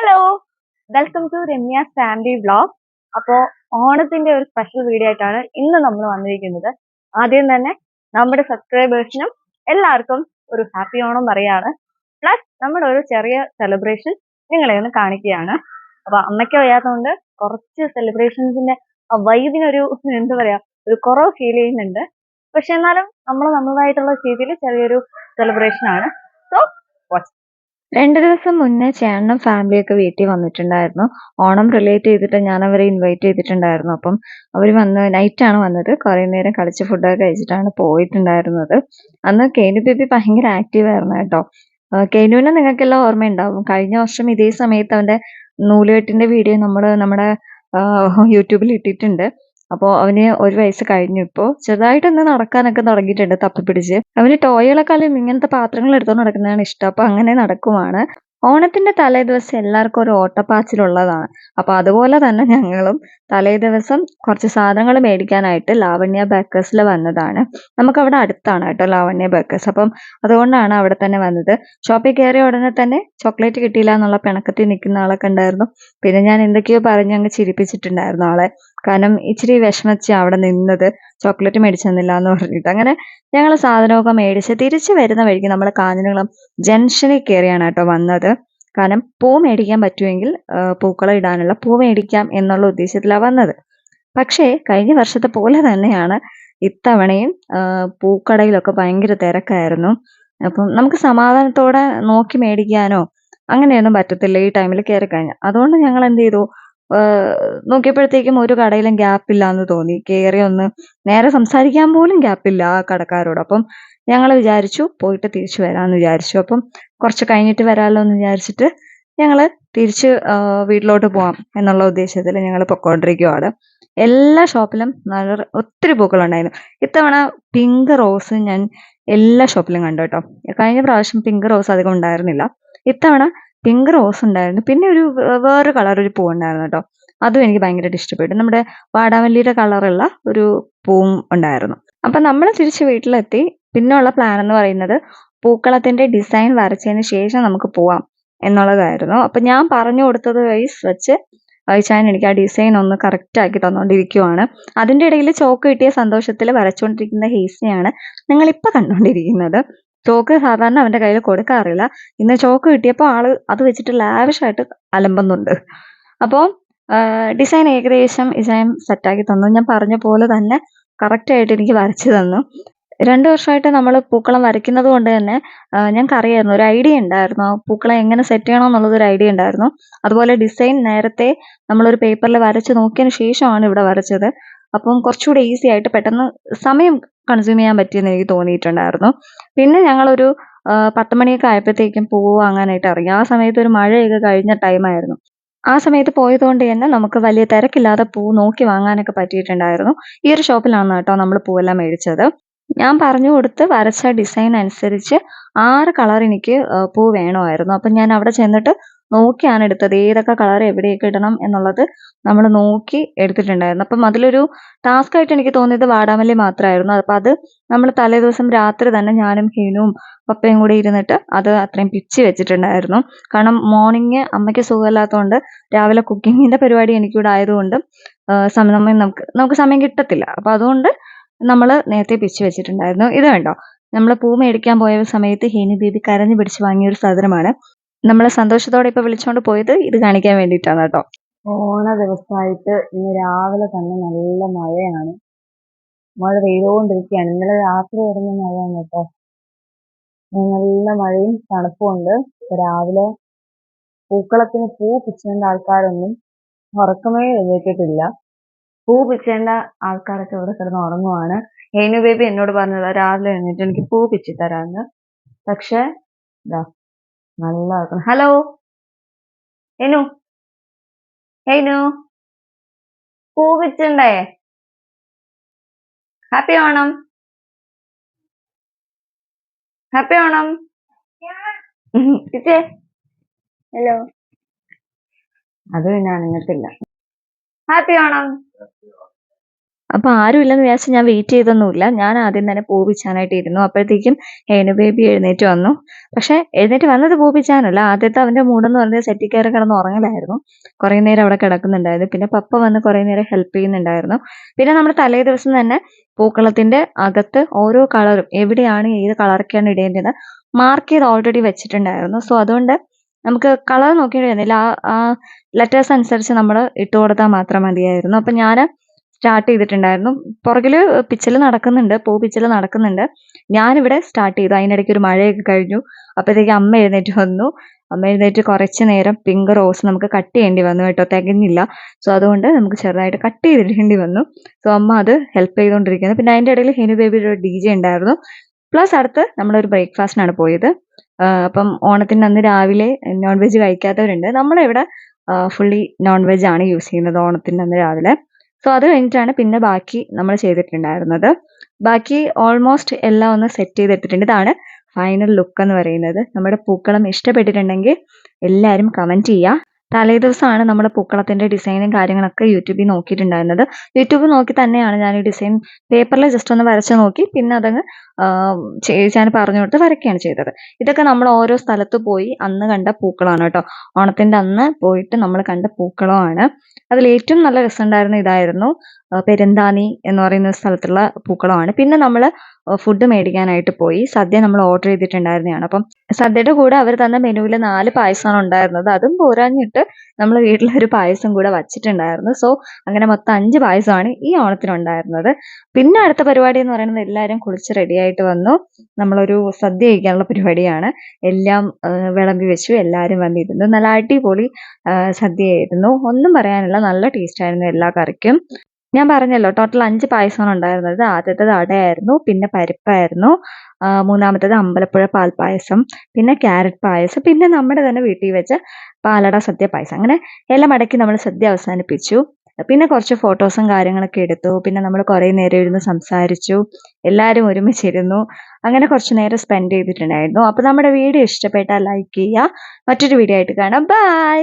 Hello, welcome to Ramya's family vlog. അപ്പോൾ ഓണത്തിന്റെ ഒരു സ്പെഷ്യൽ വീഡിയോ ആയിട്ടാണ് ഇന്ന് നമ്മൾ വന്നിരിക്കുന്നത്. ആദ്യം തന്നെ നമ്മുടെ സബ്സ്ക്രൈബേഴ്സിനും എല്ലാവർക്കും ഒരു ഹാപ്പി ഓണം പറയാണ്. പ്ലസ് നമ്മുടെ ഒരു ചെറിയ സെലിബ്രേഷൻ നിങ്ങളെ ഒന്ന് കാണിക്കുകയാണ്. അപ്പൊ അമ്മയ്ക്ക് വയ്യാത്തതുകൊണ്ട് കുറച്ച് സെലിബ്രേഷൻസിന്റെ വൈബിനൊരു എന്താ പറയാ ഒരു കുറവ് ഫീൽ ചെയ്യുന്നുണ്ട്. പക്ഷെ എന്നാലും നമ്മൾ നമ്മളതായിട്ടുള്ള രീതിയിൽ ചെറിയൊരു സെലിബ്രേഷൻ ആണ്. So watch. 2 ദിവസം മുന്നേ ചേട്ടനും ഫാമിലിയൊക്കെ വീട്ടിൽ വന്നിട്ടുണ്ടായിരുന്നു. ഓണം റിലേറ്റ് ചെയ്തിട്ട് ഞാൻ അവരെ ഇൻവൈറ്റ് ചെയ്തിട്ടുണ്ടായിരുന്നു. അപ്പം അവർ വന്ന് നൈറ്റാണ് വന്നത്. കുറേ നേരം കളിച്ച് ഫുഡൊക്കെ കഴിച്ചിട്ടാണ് പോയിട്ടുണ്ടായിരുന്നത്. അന്ന് കേനു ബേബി ഭയങ്കര ആക്റ്റീവ് ആയിരുന്നു കേട്ടോ. കേനുവിനെ നിങ്ങൾക്കെല്ലാം ഓർമ്മയുണ്ടാവും. കഴിഞ്ഞ വർഷം ഇതേ സമയത്ത് അവന്റെ നൂലുകെട്ടിന്റെ വീഡിയോ നമ്മുടെ യൂട്യൂബിൽ ഇട്ടിട്ടുണ്ട്. അപ്പോൾ അവന് 1 വയസ്സ് കഴിഞ്ഞു. ഇപ്പോൾ ചെറുതായിട്ടൊന്ന് നടക്കാനൊക്കെ തുടങ്ങിയിട്ടുണ്ട് തപ്പിപ്പിടിച്ച്. അവന് ടോയ്കളെക്കാളും ഇങ്ങനത്തെ പാത്രങ്ങൾ എടുത്തോണ്ട് നടക്കുന്നതാണ് ഇഷ്ടം. അപ്പൊ അങ്ങനെ നടക്കുവാണ്. ഓണത്തിന്റെ തലേ ദിവസം എല്ലാവർക്കും ഒരു ഓട്ടപ്പാച്ചിലുള്ളതാണ്. അപ്പൊ അതുപോലെ തന്നെ ഞങ്ങളും തലേ ദിവസം കുറച്ച് സാധനങ്ങൾ മേടിക്കാനായിട്ട് ലാവണ്യ ബേക്കേഴ്സിൽ വന്നതാണ്. നമുക്കവിടെ അടുത്താണ് കേട്ടോ ലാവണ്യ ബേക്കേഴ്സ്. അപ്പം അതുകൊണ്ടാണ് അവിടെ തന്നെ വന്നത്. ഷോപ്പിൽ കയറിയ ഉടനെ തന്നെ ചോക്ലേറ്റ് കിട്ടിയില്ല എന്നുള്ള പിണക്കത്തിൽ നിൽക്കുന്ന ആളൊക്കെ ഉണ്ടായിരുന്നു. പിന്നെ ഞാൻ എന്തൊക്കെയോ പറഞ്ഞ് അങ്ങ് ചിരിപ്പിച്ചിട്ടുണ്ടായിരുന്നു ആളെ. കാരണം ഇച്ചിരി വിഷമിച്ച് അവിടെ നിന്നത്, ചോക്ലേറ്റ് മേടിച്ചു തന്നില്ല എന്ന് പറഞ്ഞിട്ട്. അങ്ങനെ ഞങ്ങൾ സാധനമൊക്കെ മേടിച്ച് തിരിച്ചു വരുന്ന വഴിക്ക് നമ്മൾ കാഞ്ഞിരകുളം ജംഗ്ഷനിൽ കയറിയാണ് കേട്ടോ വന്നത്. കാരണം പൂ മേടിക്കാൻ പറ്റുമെങ്കിൽ പൂക്കളം ഇടാനുള്ള പൂ മേടിക്കാം എന്നുള്ള ഉദ്ദേശത്തിലാണ് വന്നത്. പക്ഷേ കഴിഞ്ഞ വർഷത്തെ പോലെ തന്നെയാണ് ഇത്തവണയും പൂക്കടയിലൊക്കെ ഭയങ്കര തിരക്കായിരുന്നു. അപ്പം നമുക്ക് സമാധാനത്തോടെ നോക്കി മേടിക്കാനോ അങ്ങനെയൊന്നും പറ്റത്തില്ല ഈ ടൈമിൽ കയറി കഴിഞ്ഞാൽ. അതുകൊണ്ട് ഞങ്ങൾ എന്ത് ചെയ്തു, നോക്കിയപ്പോഴത്തേക്കും ഒരു കടയിലും ഗ്യാപ്പില്ലാന്ന് തോന്നി. കയറി ഒന്ന് നേരെ സംസാരിക്കാൻ പോലും ഗ്യാപ്പില്ല ആ കടക്കാരോട്. അപ്പം ഞങ്ങൾ വിചാരിച്ചു പോയിട്ട് തിരിച്ചു വരാമെന്ന് വിചാരിച്ചു. അപ്പം കുറച്ച് കഴിഞ്ഞിട്ട് വരാമല്ലോ എന്ന് വിചാരിച്ചിട്ട് ഞങ്ങൾ തിരിച്ച് വീട്ടിലോട്ട് പോവാം എന്നുള്ള ഉദ്ദേശത്തിൽ ഞങ്ങൾ പൊക്കോണ്ടിരിക്കുവാണ്. എല്ലാ ഷോപ്പിലും ഒത്തിരി പൂക്കളുണ്ടായിരുന്നു. ഇത്തവണ പിങ്ക് റോസ് ഞാൻ എല്ലാ ഷോപ്പിലും കണ്ടു കേട്ടോ. കഴിഞ്ഞ പ്രാവശ്യം പിങ്ക് റോസ് അധികം ഉണ്ടായിരുന്നില്ല. ഇത്തവണ പിങ്ക് റോസ് ഉണ്ടായിരുന്നു. പിന്നെ വേറൊരു കളർ ഒരു പൂ ഉണ്ടായിരുന്നു കേട്ടോ. അതും എനിക്ക് ഭയങ്കരമായിട്ട് ഇഷ്ടപ്പെട്ടു. നമ്മുടെ വാടാമല്ലിയുടെ കളറുള്ള ഒരു പൂവും ഉണ്ടായിരുന്നു. അപ്പം നമ്മൾ തിരിച്ച് വീട്ടിലെത്തി. പിന്നെയുള്ള പ്ലാൻ എന്ന് പറയുന്നത് പൂക്കളത്തിന്റെ ഡിസൈൻ വരച്ചതിന് ശേഷം നമുക്ക് പോവാം എന്നുള്ളതായിരുന്നു. അപ്പം ഞാൻ പറഞ്ഞു കൊടുത്തത് വെച്ച് വൈശാൻ എനിക്ക് ആ ഡിസൈൻ ഒന്ന് കറക്റ്റ് ആക്കി തന്നുകൊണ്ടിരിക്കുവാണ്. അതിൻ്റെ ഇടയിൽ ചോക്ക് കിട്ടിയ സന്തോഷത്തിൽ വരച്ചുകൊണ്ടിരിക്കുന്ന ഹേസിനെയാണ് നിങ്ങളിപ്പോൾ കണ്ടുകൊണ്ടിരിക്കുന്നത്. ചോക്ക് സാധാരണ അവന്റെ കയ്യിൽ കൊടുക്കാറില്ല. ഇന്ന് ചോക്ക് കിട്ടിയപ്പോൾ ആള് അത് വെച്ചിട്ട് ലാവിഷായിട്ട് അലമ്പുന്നുണ്ട്. അപ്പോൾ ഡിസൈൻ ഏകദേശം ഇജയം സെറ്റാക്കി തന്നു. ഞാൻ പറഞ്ഞ പോലെ തന്നെ കറക്റ്റായിട്ട് എനിക്ക് വരച്ചു തന്നു. 2 വർഷമായിട്ട് നമ്മൾ പൂക്കളം വരയ്ക്കുന്നത് കൊണ്ട് തന്നെ ഞങ്ങൾക്ക് അറിയായിരുന്നു, ഒരു ഐഡിയ ഉണ്ടായിരുന്നു. പൂക്കളം എങ്ങനെ സെറ്റ് ചെയ്യണം എന്നുള്ളത് ഒരു ഐഡിയ ഉണ്ടായിരുന്നു. അതുപോലെ ഡിസൈൻ നേരത്തെ നമ്മളൊരു പേപ്പറിൽ വരച്ച് നോക്കിയതിന് ശേഷമാണ് ഇവിടെ വരച്ചത്. അപ്പം കുറച്ചുകൂടെ ഈസി ആയിട്ട് പെട്ടെന്ന് സമയം കൺസ്യൂം ചെയ്യാൻ പറ്റിയെന്ന് എനിക്ക് തോന്നിയിട്ടുണ്ടായിരുന്നു. പിന്നെ ഞങ്ങളൊരു 10 മണിയൊക്കെ ആയപ്പോഴത്തേക്കും പൂവ് വാങ്ങാനായിട്ട് ഇറങ്ങി. ആ സമയത്ത് ഒരു മഴയൊക്കെ കഴിഞ്ഞ ടൈമായിരുന്നു. ആ സമയത്ത് പോയതുകൊണ്ട് തന്നെ നമുക്ക് വലിയ തിരക്കില്ലാതെ പൂ നോക്കി വാങ്ങാനൊക്കെ പറ്റിയിട്ടുണ്ടായിരുന്നു. ഈ ഒരു ഷോപ്പിലാണ് കേട്ടോ നമ്മൾ പൂവെല്ലാം മേടിച്ചത്. ഞാൻ പറഞ്ഞു കൊടുത്ത് വരച്ച ഡിസൈൻ അനുസരിച്ച് 6 കളർ എനിക്ക് പൂ വേണമായിരുന്നു. അപ്പം ഞാൻ അവിടെ ചെന്നിട്ട് നോക്കിയാണ് എടുത്തത്. ഏതൊക്കെ കളർ എവിടെയൊക്കെ ഇടണം എന്നുള്ളത് നമ്മൾ നോക്കി എടുത്തിട്ടുണ്ടായിരുന്നു. അപ്പം അതിലൊരു ടാസ്ക് ആയിട്ട് എനിക്ക് തോന്നിയത് വാടാമല്ലി മാത്രമായിരുന്നു. അപ്പം അത് നമ്മൾ തലേ ദിവസം രാത്രി തന്നെ ഞാനും ഹീനുവും പപ്പയും കൂടി ഇരുന്നിട്ട് അത് അത്രയും പിച്ചി വെച്ചിട്ടുണ്ടായിരുന്നു. കാരണം മോർണിംഗ് അമ്മയ്ക്ക് സുഖമില്ലാത്തതുകൊണ്ട് രാവിലെ കുക്കിങ്ങിന്റെ പരിപാടി എനിക്കിവിടെ ആയതുകൊണ്ട് നമുക്ക് സമയം കിട്ടത്തില്ല. അപ്പം അതുകൊണ്ട് നമ്മൾ നേരത്തെ പിച്ച് വെച്ചിട്ടുണ്ടായിരുന്നു. ഇത് കണ്ടോ, നമ്മൾ പൂ മേടിക്കാൻ പോയ സമയത്ത് ഹീനു ബേബി കരഞ്ഞു പിടിച്ച് വാങ്ങിയ ഒരു സാധനമാണ്. നമ്മളെ സന്തോഷത്തോടെ ഇപ്പൊ വിളിച്ചോണ്ട് പോയത് ഇത് കാണിക്കാൻ വേണ്ടിയിട്ടാണ് കേട്ടോ. ഓണ ദിവസമായിട്ട് ഇന്ന് രാവിലെ തന്നെ നല്ല മഴയാണ്. മഴ പെയ്തുകൊണ്ടിരിക്കുകയാണ്. ഇന്നലെ രാത്രി വരുന്ന മഴയാണ് കേട്ടോ. നല്ല മഴയും തണുപ്പും ഉണ്ട്. രാവിലെ പൂക്കളത്തിന് പൂ പിച്ചേണ്ട ആൾക്കാരൊന്നും ഉറക്കമേ എഴുന്നേറ്റിട്ടില്ല. പൂ പിച്ചേണ്ട ആൾക്കാരൊക്കെ ഇവിടെ കിടന്ന് ഉറങ്ങുവാണ്. ഹേനു ബേബി എന്നോട് പറഞ്ഞതാ രാവിലെ എഴുന്നേറ്റ് എനിക്ക് പൂ പിച്ചി തരാന്ന്. പക്ഷെ ഇതാ നല്ല ഹലോ ഹേനു, ഹേനു പൂ പിച്ചണ്ടേ? Happy Onam, happy Onam. പിച്ചേ ഹലോ. അത് പിന്നെ അനങ്ങത്തില്ല. ഹാപ്പി ഓണം. അപ്പോൾ ആരും ഇല്ലെന്ന് വിചാരിച്ച് ഞാൻ വെയിറ്റ് ചെയ്തൊന്നുമില്ല. ഞാൻ ആദ്യം തന്നെ പൂ പിച്ചാനായിട്ട് ഇരുന്നു. അപ്പോഴത്തേക്കും ഹേനു ബേബി എഴുന്നേറ്റ് വന്നു. പക്ഷേ എഴുന്നേറ്റ് വന്നത് പൂ പിച്ചാനല്ല. ആദ്യത്തെ അവൻ്റെ മൂടെന്ന് പറഞ്ഞത് സെറ്റിൽ കയറി കിടന്ന് ഉറങ്ങലായിരുന്നു. കുറേ നേരം അവിടെ കിടക്കുന്നുണ്ടായിരുന്നു. പിന്നെ പപ്പ വന്ന് കുറേ നേരം ഹെൽപ്പ് ചെയ്യുന്നുണ്ടായിരുന്നു. പിന്നെ നമ്മൾ തലേ ദിവസം തന്നെ പൂക്കളത്തിൻ്റെ അകത്ത് ഓരോ കളറും എവിടെയാണ് ഏത് കളറൊക്കെയാണ് ഇടേണ്ടത് മാർക്ക് ചെയ്ത് ഓൾറെഡി വെച്ചിട്ടുണ്ടായിരുന്നു. സോ അതുകൊണ്ട് നമുക്ക് കളർ നോക്കേണ്ടി വന്നില്ല. ആ ലെറ്റേഴ്സ് അനുസരിച്ച് നമ്മൾ ഇട്ട് കൊടുത്താൽ മാത്രം മതിയായിരുന്നു. അപ്പം ഞാൻ സ്റ്റാർട്ട് ചെയ്തിട്ടുണ്ടായിരുന്നു. പുറകിൽ പിച്ചൽ നടക്കുന്നുണ്ട്, പൂ പിച്ചൽ നടക്കുന്നുണ്ട്. ഞാനിവിടെ സ്റ്റാർട്ട് ചെയ്തു. അതിനിടയ്ക്ക് ഒരു മഴയൊക്കെ കഴിഞ്ഞു. അപ്പോഴത്തേക്ക് അമ്മ എഴുന്നേറ്റ് വന്നു. അമ്മ എഴുന്നേറ്റ് കുറച്ച് നേരം പിങ്ക് റോസ് നമുക്ക് കട്ട് ചെയ്യേണ്ടി വന്നു കേട്ടോ, തികഞ്ഞില്ല. സോ അതുകൊണ്ട് നമുക്ക് ചെറുതായിട്ട് കട്ട് ചെയ്തിടേണ്ടി വന്നു. സോ അമ്മ അത് ഹെൽപ്പ് ചെയ്തുകൊണ്ടിരിക്കുന്നു. പിന്നെ അതിൻ്റെ ഇടയിൽ ഹെനു ബേബിയുടെ ഒരു DJ ഉണ്ടായിരുന്നു. പ്ലസ് അടുത്ത് നമ്മളൊരു ബ്രേക്ക്ഫാസ്റ്റിനാണ് പോയത്. അപ്പം ഓണത്തിൻ്റെ അന്ന് രാവിലെ നോൺ വെജ് കഴിക്കാത്തവരുണ്ട്. നമ്മളിവിടെ ഫുള്ളി നോൺ വെജ് ആണ് യൂസ് ചെയ്യുന്നത് ഓണത്തിൻ്റെ അന്ന് രാവിലെ. സോ അത് കഴിഞ്ഞിട്ടാണ് പിന്നെ ബാക്കി നമ്മൾ ചെയ്തിട്ടുണ്ടായിരുന്നത്. ബാക്കി ഓൾമോസ്റ്റ് എല്ലാം ഒന്ന് സെറ്റ് ചെയ്തിട്ടിട്ടുണ്ട്. ഇതാണ് ഫൈനൽ ലുക്ക് എന്ന് പറയുന്നത്. നമ്മുടെ പൂക്കളം ഇഷ്ടപ്പെട്ടിട്ടുണ്ടെങ്കിൽ എല്ലാവരും കമൻറ്റ് ചെയ്യുക. തലേ ദിവസമാണ് നമ്മൾ പൂക്കളത്തിൻ്റെ ഡിസൈനും കാര്യങ്ങളൊക്കെ യൂട്യൂബിൽ നോക്കിയിട്ടുണ്ടായിരുന്നത്. യൂട്യൂബ് നോക്കി തന്നെയാണ് ഞാൻ ഈ ഡിസൈൻ പേപ്പറിൽ ജസ്റ്റ് ഒന്ന് വരച്ച് നോക്കി. പിന്നെ അതങ്ങ് ഞാൻ പറഞ്ഞു കൊടുത്ത് വരയ്ക്കുകയാണ് ചെയ്തത്. ഇതൊക്കെ നമ്മൾ ഓരോ സ്ഥലത്ത് പോയി അന്ന് കണ്ട പൂക്കളമാണ് കേട്ടോ. ഓണത്തിൻ്റെ അന്ന് പോയിട്ട് നമ്മൾ കണ്ട പൂക്കളമാണ്. അതിൽ ഏറ്റവും നല്ല രസമുണ്ടായിരുന്ന ഇതായിരുന്നു. പെരുന്താനി എന്ന് പറയുന്ന സ്ഥലത്തുള്ള പൂക്കളമാണ്. പിന്നെ നമ്മൾ ഫുഡ് മേടിക്കാനായിട്ട് പോയി. സദ്യ നമ്മൾ ഓർഡർ ചെയ്തിട്ടുണ്ടായിരുന്നതാണ്. അപ്പം സദ്യയുടെ കൂടെ അവർ തന്ന മെനുവിൽ 4 പായസമാണ് ഉണ്ടായിരുന്നത്. അതും പോരാഞ്ഞിട്ട് നമ്മൾ വീട്ടിലൊരു പായസം കൂടെ വച്ചിട്ടുണ്ടായിരുന്നു. സോ അങ്ങനെ മൊത്തം 5 പായസമാണ് ഈ ഓണത്തിനുണ്ടായിരുന്നത്. പിന്നെ അടുത്ത പരിപാടി എന്ന് പറയുന്നത് എല്ലാവരും കുളിച്ച് റെഡിയായിട്ട് വന്നു. നമ്മളൊരു സദ്യ കഴിക്കാനുള്ള പരിപാടിയാണ്. എല്ലാം വിളമ്പി വെച്ചു. എല്ലാവരും വന്നിരുന്നു. നല്ല അടിപൊളി സദ്യയായിരുന്നു. ഒന്നും പറയാനില്ല, നല്ല ടേസ്റ്റ് ആയിരുന്നു എല്ലാ കറിക്കും. ഞാൻ പറഞ്ഞല്ലോ ടോട്ടൽ 5 പായസമാണ് ഉണ്ടായിരുന്നത്. ആദ്യത്തേത് അടയായിരുന്നു, പിന്നെ പരിപ്പായിരുന്നു, മൂന്നാമത്തേത് അമ്പലപ്പുഴ പാൽപ്പായസം, പിന്നെ ക്യാരറ്റ് പായസം, പിന്നെ നമ്മുടെ തന്നെ വീട്ടിൽ വെച്ച പാലട സദ്യ പായസം. അങ്ങനെ എല്ലാം അടക്കി നമ്മൾ സദ്യ അവസാനിപ്പിച്ചു. പിന്നെ കുറച്ച് ഫോട്ടോസും കാര്യങ്ങളൊക്കെ എടുത്തു. പിന്നെ നമ്മൾ കുറേ നേരം ഇരുന്ന് സംസാരിച്ചു. എല്ലാവരും ഒരുമിച്ചിരുന്നു. അങ്ങനെ കുറച്ച് നേരം സ്പെൻഡ് ചെയ്തിട്ടുണ്ടായിരുന്നു. അപ്പോൾ നമ്മുടെ വീഡിയോ ഇഷ്ടപ്പെട്ടാൽ ലൈക്ക് ചെയ്യുക. മറ്റൊരു വീഡിയോ ആയിട്ട് കാണാം. ബൈ.